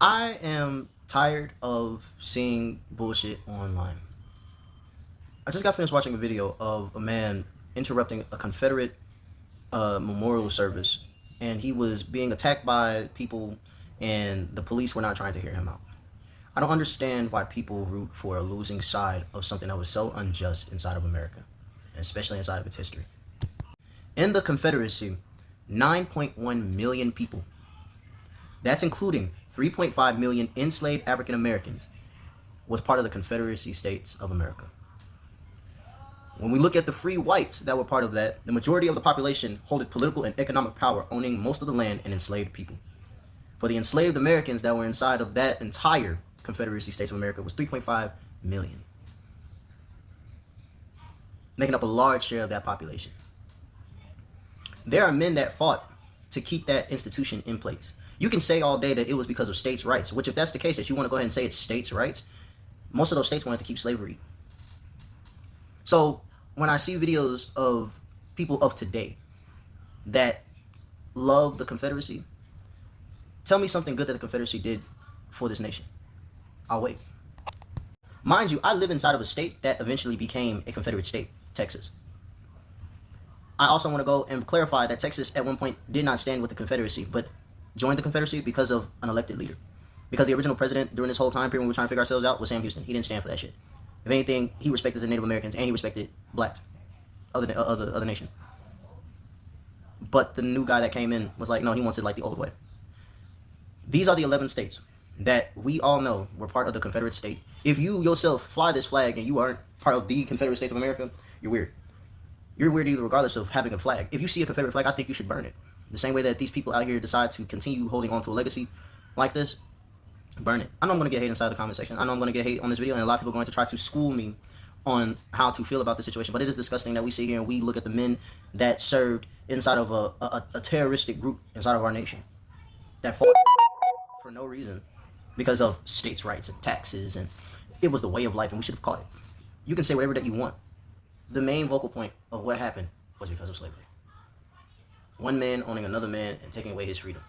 I am tired of seeing bullshit online. I just got finished watching a video of a man interrupting a Confederate memorial service, and he was being attacked by people, and the police were not trying to hear him out. I don't understand why people root for a losing side of something that was so unjust inside of America, and especially inside of its history. In the Confederacy, 9.1 million people, that's including 3.5 million enslaved African Americans, was part of the Confederacy States of America. When we look at the free whites that were part of that, the majority of the population holded political and economic power, owning most of the land and enslaved people. For the enslaved Americans that were inside of that entire Confederacy States of America was 3.5 million, making up a large share of that population. There are men that fought to keep that institution in place. You can say all day that it was because of states' rights, which if that's the case, that you want to go ahead and say it's states' rights, most of those states wanted to keep slavery. So when I see videos of people of today that love the Confederacy, tell me something good that the Confederacy did for this nation. I'll wait. Mind you, I live inside of a state that eventually became a Confederate state, Texas. I also want to go and clarify that Texas at one point did not stand with the Confederacy, but joined the Confederacy because of an elected leader. Because the original president during this whole time period when we were trying to figure ourselves out was Sam Houston. He didn't stand for that shit. If anything, he respected the Native Americans and he respected blacks, other nation. But the new guy that came in was like, no, he wants it like the old way. These are the 11 states that we all know were part of the Confederate state. If you yourself fly this flag and you aren't part of the Confederate States of America, you're weird. You're weird either regardless of having a flag. If you see a Confederate flag, I think you should burn it. The same way that these people out here decide to continue holding on to a legacy like this, burn it. I know I'm going to get hate inside the comment section. I know I'm going to get hate on this video, and a lot of people are going to try to school me on how to feel about the situation. But it is disgusting that we sit here and we look at the men that served inside of a terroristic group inside of our nation that fought for no reason because of states' rights and taxes, and it was the way of life and we should have caught it. You can say whatever that you want. The main vocal point of what happened was because of slavery. One man owning another man and taking away his freedom.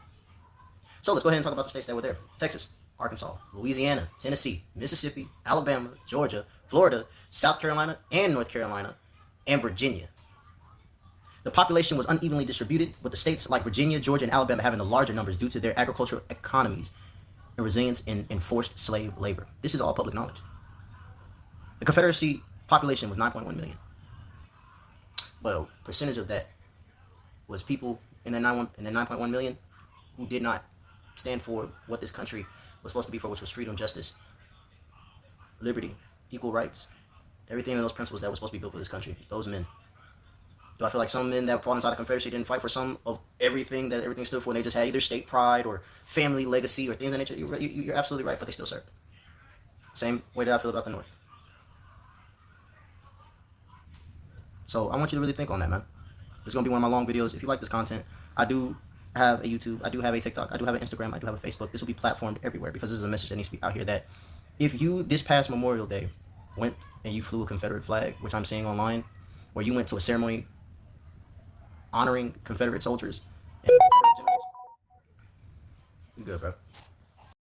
So let's go ahead and talk about the states that were there. Texas, Arkansas, Louisiana, Tennessee, Mississippi, Alabama, Georgia, Florida, South Carolina and North Carolina, and Virginia. The population was unevenly distributed, with the states like Virginia, Georgia, and Alabama having the larger numbers due to their agricultural economies and resilience in enforced slave labor. This is all public knowledge. The Confederacy population was 9.1 million. But a percentage of that was people in the 9.1 million who did not stand for what this country was supposed to be for, which was freedom, justice, liberty, equal rights, everything in those principles that was supposed to be built for this country. Those men. Do I feel like some men that fought inside the Confederacy didn't fight for some of everything that everything stood for, and they just had either state pride or family legacy or things of that nature? You're absolutely right, but they still served. Same way that I feel about the North. So I want you to really think on that, man. This is going to be one of my long videos. If you like this content, I do have a YouTube, I do have a TikTok, I do have an Instagram, I do have a Facebook. This will be platformed everywhere because this is a message that needs to be out here that if you, this past Memorial Day, went and you flew a Confederate flag, which I'm seeing online, or you went to a ceremony honoring Confederate soldiers and Confederate generals, you good, bro.